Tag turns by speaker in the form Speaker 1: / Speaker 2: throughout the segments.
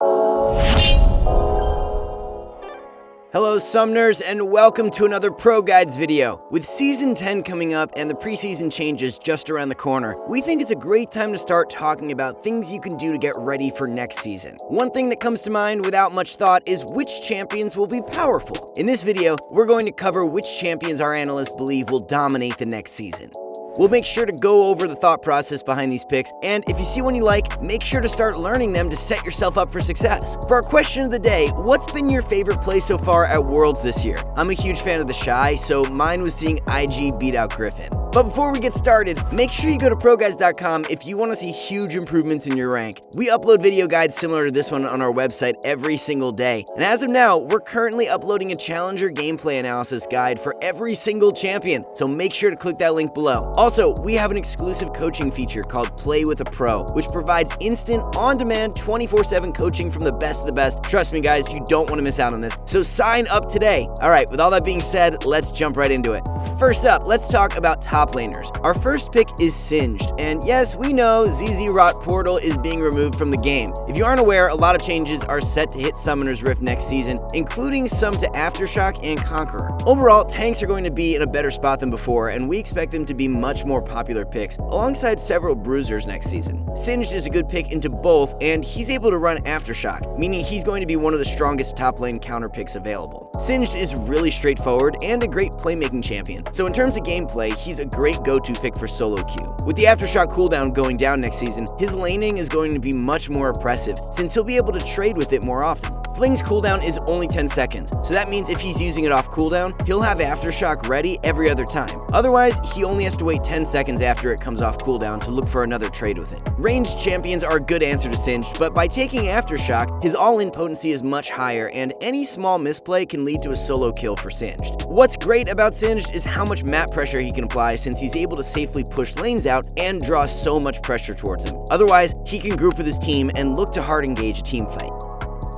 Speaker 1: Hello Summoners, and welcome to another ProGuides video. With Season 10 coming up and the preseason changes just around the corner, we think it's a great time to start talking about things you can do to get ready for next season. One thing that comes to mind without much thought is which champions will be powerful. In this video, we're going to cover which champions our analysts believe will dominate the next season. We'll make sure to go over the thought process behind these picks, and if you see one you like, make sure to start learning them to set yourself up for success. For our question of the day, what's been your favorite play so far at Worlds this year? I'm a huge fan of the Shy, so mine was seeing IG beat out Griffin. But before we get started, make sure you go to ProGuides.com if you want to see huge improvements in your rank. We upload video guides similar to this one on our website every single day, and as of now, we're currently uploading a Challenger gameplay analysis guide for every single champion, so make sure to click that link below. Also, we have an exclusive coaching feature called Play with a Pro, which provides instant, on-demand, 24/7 coaching from the best of the best. Trust me guys, you don't want to miss out on this, so sign up today. Alright, with all that being said, let's jump right into it. First up, let's talk about top laners. Our first pick is Singed, and yes, we know ZZ Rot Portal is being removed from the game. If you aren't aware, a lot of changes are set to hit Summoner's Rift next season, including some to Aftershock and Conqueror. Overall, tanks are going to be in a better spot than before, and we expect them to be much more popular picks, alongside several bruisers next season. Singed is a good pick into both, and he's able to run Aftershock, meaning he's going to be one of the strongest top lane counter picks available. Singed is really straightforward and a great playmaking champion, so in terms of gameplay, he's a great go-to pick for solo queue. With the Aftershock cooldown going down next season, his laning is going to be much more oppressive, since he'll be able to trade with it more often. Fling's cooldown is only 10 seconds, so that means if he's using it off cooldown, he'll have Aftershock ready every other time. Otherwise, he only has to wait 10 seconds after it comes off cooldown to look for another trade with it. Ranged champions are a good answer to Singed, but by taking Aftershock, his all-in potency is much higher, and any small misplay can lead to a solo kill for Singed. What's great about Singed is how much map pressure he can apply, since he's able to safely push lanes out and draw so much pressure towards him. Otherwise, he can group with his team and look to hard engage a team fight.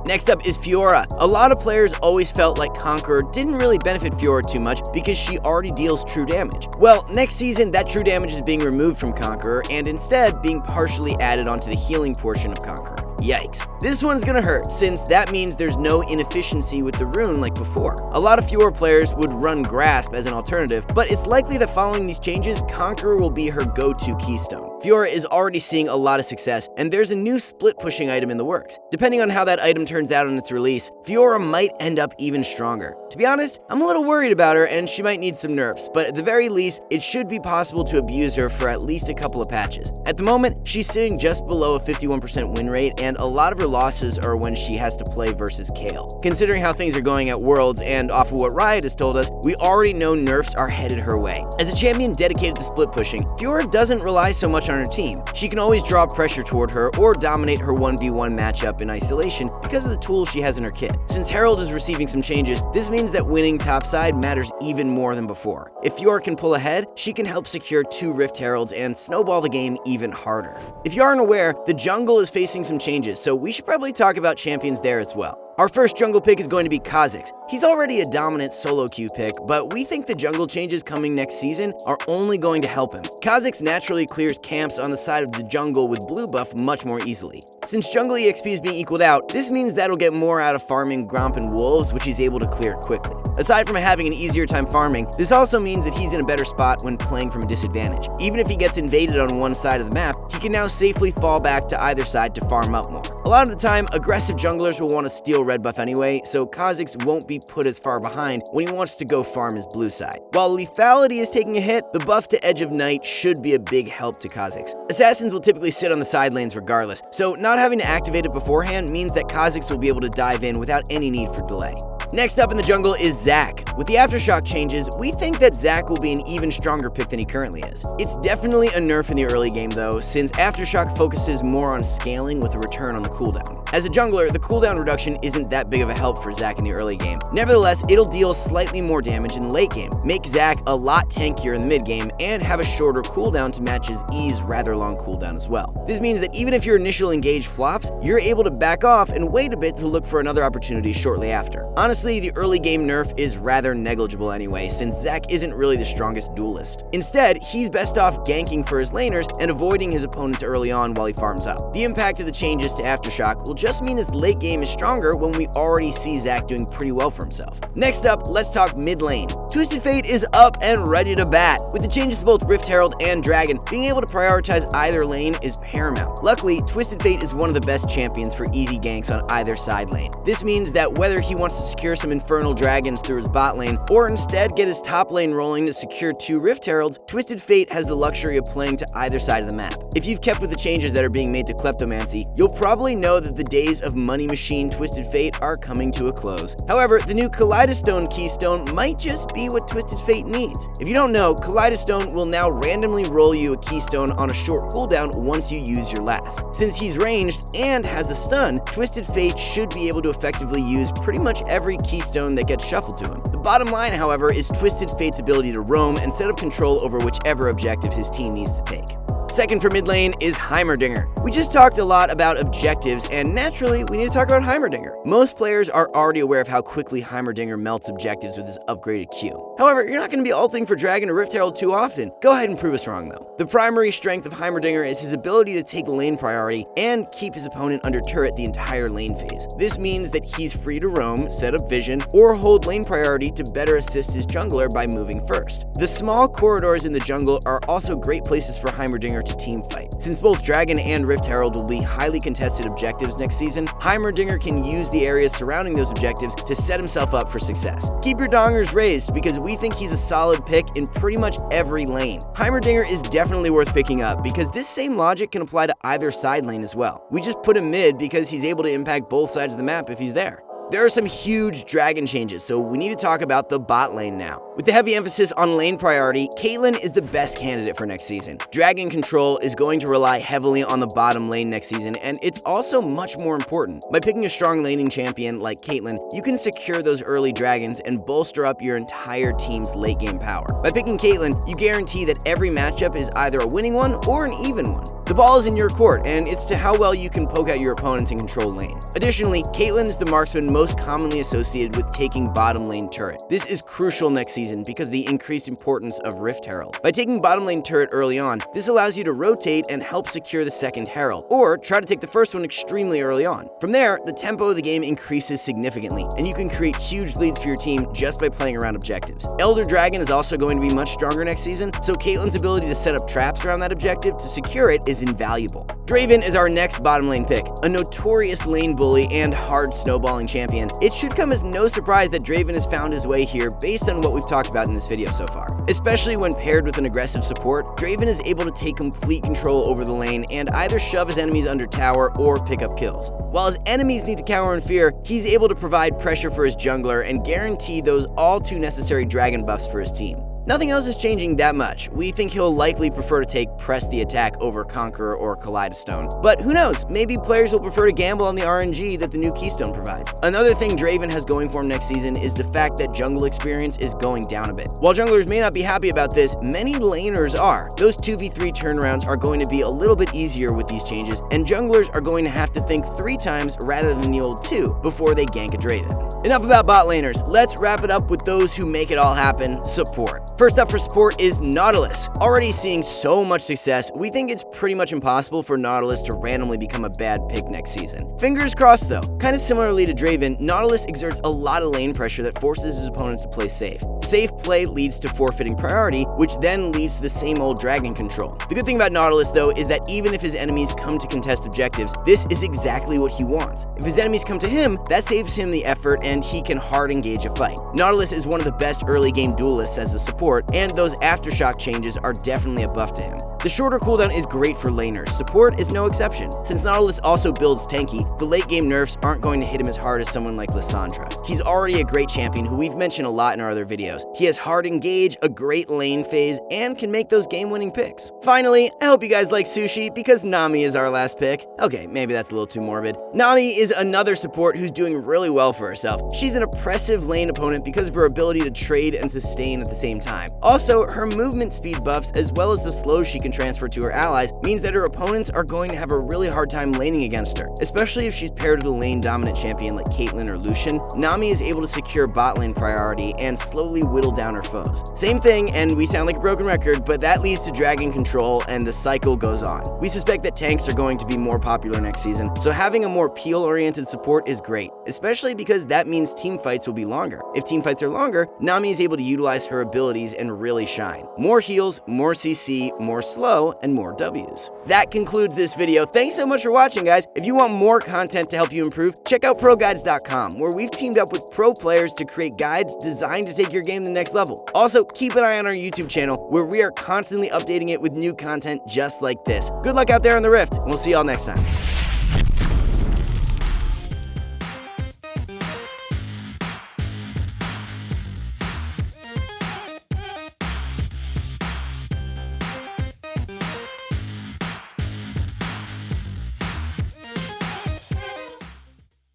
Speaker 1: Next up is Fiora. A lot of players always felt like Conqueror didn't really benefit Fiora too much because she already deals true damage. Well, next season that true damage is being removed from Conqueror and instead being partially added onto the healing portion of Conqueror. Yikes. This one's gonna hurt, since that means there's no inefficiency with the rune like before. A lot of Fiora players would run Grasp as an alternative, but it's likely that following these changes, Conqueror will be her go-to keystone. Fiora is already seeing a lot of success, and there's a new split pushing item in the works. Depending on how that item turns out on its release, Fiora might end up even stronger. To be honest, I'm a little worried about her and she might need some nerfs, but at the very least, it should be possible to abuse her for at least a couple of patches. At the moment, she's sitting just below a 51% win rate, and a lot of her losses are when she has to play versus Kayle. Considering how things are going at Worlds and off of what Riot has told us, we already know nerfs are headed her way. As a champion dedicated to split pushing, Fiora doesn't rely so much on her team. She can always draw pressure toward her or dominate her 1v1 matchup in isolation because of the tools she has in her kit. Since Herald is receiving some changes, this means that winning topside matters even more than before. If Fiora can pull ahead, she can help secure 2 Rift Heralds and snowball the game even harder. If you aren't aware, the jungle is facing some changes, so we should probably talk about champions there as well. Our first jungle pick is going to be Kha'Zix. He's already a dominant solo queue pick, but we think the jungle changes coming next season are only going to help him. Kha'Zix naturally clears camps on the side of the jungle with blue buff much more easily. Since jungle EXP is being equaled out, this means that'll get more out of farming Gromp and Wolves, which he's able to clear quickly. Aside from having an easier time farming, this also means that he's in a better spot when playing from a disadvantage. Even if he gets invaded on one side of the map, he can now safely fall back to either side to farm up more. A lot of the time, aggressive junglers will want to steal red buff anyway, so Kha'Zix won't be put as far behind when he wants to go farm his blue side. While lethality is taking a hit, the buff to Edge of Night should be a big help to Kha'Zix. Assassins will typically sit on the side lanes regardless, so not having to activate it beforehand means that Kha'Zix will be able to dive in without any need for delay. Next up in the jungle is Zac. With the Aftershock changes, we think that Zac will be an even stronger pick than he currently is. It's definitely a nerf in the early game though, since Aftershock focuses more on scaling with a return on the cooldown. As a jungler, the cooldown reduction isn't that big of a help for Zac in the early game. Nevertheless, it'll deal slightly more damage in the late game, make Zac a lot tankier in the mid game, and have a shorter cooldown to match his E's rather long cooldown as well. This means that even if your initial engage flops, you're able to back off and wait a bit to look for another opportunity shortly after. Honestly, the early game nerf is rather negligible anyway, since Zac isn't really the strongest duelist. Instead, he's best off ganking for his laners and avoiding his opponents early on while he farms up. The impact of the changes to Aftershock will just mean his late game is stronger when we already see Zac doing pretty well for himself. Next up, let's talk mid lane. Twisted Fate is up and ready to bat. With the changes to both Rift Herald and Dragon, being able to prioritize either lane is paramount. Luckily, Twisted Fate is one of the best champions for easy ganks on either side lane. This means that whether he wants to secure some Infernal Dragons through his bot lane, or instead get his top lane rolling to secure 2 Rift Heralds, Twisted Fate has the luxury of playing to either side of the map. If you've kept with the changes that are being made to Kleptomancy, you'll probably know that the days of Money Machine Twisted Fate are coming to a close. However, the new Kaleidostone Keystone might just be what Twisted Fate needs. If you don't know, Kaleidostone will now randomly roll you a Keystone on a short cooldown once you use your last. Since he's ranged and has a stun, Twisted Fate should be able to effectively use pretty much every Keystone that gets shuffled to him. The bottom line, however, is Twisted Fate's ability to roam and set up control over whichever objective his team needs to take. Second for mid lane is Heimerdinger. We just talked a lot about objectives, and naturally, we need to talk about Heimerdinger. Most players are already aware of how quickly Heimerdinger melts objectives with his upgraded Q. However, you're not going to be ulting for Dragon or Rift Herald too often. Go ahead and prove us wrong though. The primary strength of Heimerdinger is his ability to take lane priority and keep his opponent under turret the entire lane phase. This means that he's free to roam, set up vision, or hold lane priority to better assist his jungler by moving first. The small corridors in the jungle are also great places for Heimerdinger to team fight. Since both Dragon and Rift Herald will be highly contested objectives next season, Heimerdinger can use the areas surrounding those objectives to set himself up for success. Keep your dongers raised because we think he's a solid pick in pretty much every lane. Heimerdinger is definitely worth picking up because this same logic can apply to either side lane as well. We just put him mid because he's able to impact both sides of the map if he's there. There are some huge Dragon changes, so we need to talk about the bot lane now. With the heavy emphasis on lane priority, Caitlyn is the best candidate for next season. Dragon control is going to rely heavily on the bottom lane next season, and it's also much more important. By picking a strong laning champion like Caitlyn, you can secure those early dragons and bolster up your entire team's late game power. By picking Caitlyn, you guarantee that every matchup is either a winning one or an even one. The ball is in your court, and it's to how well you can poke out your opponents and control lane. Additionally, Caitlyn is the marksman most commonly associated with taking bottom lane turret. This is crucial next season because of the increased importance of Rift Herald. By taking bottom lane turret early on, this allows you to rotate and help secure the second Herald, or try to take the first one extremely early on. From there, the tempo of the game increases significantly, and you can create huge leads for your team just by playing around objectives. Elder Dragon is also going to be much stronger next season, so Caitlyn's ability to set up traps around that objective to secure it is invaluable. Draven is our next bottom lane pick. A notorious lane bully and hard snowballing champion, it should come as no surprise that Draven has found his way here based on what we've talked about in this video so far. Especially when paired with an aggressive support, Draven is able to take complete control over the lane and either shove his enemies under tower or pick up kills. While his enemies need to cower in fear, he's able to provide pressure for his jungler and guarantee those all too necessary dragon buffs for his team. Nothing else is changing that much. We think he'll likely prefer to take Press the Attack over Conqueror or Kaleidostone. But who knows, maybe players will prefer to gamble on the RNG that the new Keystone provides. Another thing Draven has going for him next season is the fact that jungle experience is going down a bit. While junglers may not be happy about this, many laners are. Those 2v3 turnarounds are going to be a little bit easier with these changes, and junglers are going to have to think 3 times rather than the old 2 before they gank a Draven. Enough about bot laners, let's wrap it up with those who make it all happen, support. First up for support is Nautilus. Already seeing so much success, we think it's pretty much impossible for Nautilus to randomly become a bad pick next season. Fingers crossed though. Kind of similarly to Draven, Nautilus exerts a lot of lane pressure that forces his opponents to play safe. Safe play leads to forfeiting priority, which then leads to the same old dragon control. The good thing about Nautilus though is that even if his enemies come to contest objectives, this is exactly what he wants. If his enemies come to him, that saves him the effort and he can hard engage a fight. Nautilus is one of the best early game duelists as a support, and those aftershock changes are definitely a buff to him. The shorter cooldown is great for laners. Support is no exception. Since Nautilus also builds tanky, the late game nerfs aren't going to hit him as hard as someone like Lissandra. He's already a great champion who we've mentioned a lot in our other videos. He has hard engage, a great lane phase, and can make those game-winning picks. Finally, I hope you guys like sushi because Nami is our last pick. Okay, maybe that's a little too morbid. Nami is another support who's doing really well for herself. She's an oppressive lane opponent because of her ability to trade and sustain at the same time. Also, her movement speed buffs as well as the slows she can and transfer to her allies means that her opponents are going to have a really hard time laning against her, especially if she's paired with a lane-dominant champion like Caitlyn or Lucian. Nami is able to secure bot lane priority and slowly whittle down her foes. Same thing, and we sound like a broken record, but that leads to dragon control and the cycle goes on. We suspect that tanks are going to be more popular next season, so having a more peel-oriented support is great, especially because that means team fights will be longer. If team fights are longer, Nami is able to utilize her abilities and really shine. More heals, more CC, more slow, and more Ws. That concludes this video. Thanks so much for watching, guys. If you want more content to help you improve, check out ProGuides.com, where we've teamed up with pro players to create guides designed to take your game to the next level. Also, keep an eye on our YouTube channel, where we are constantly updating it with new content just like this. Good luck out there on the Rift, and we'll see y'all next time.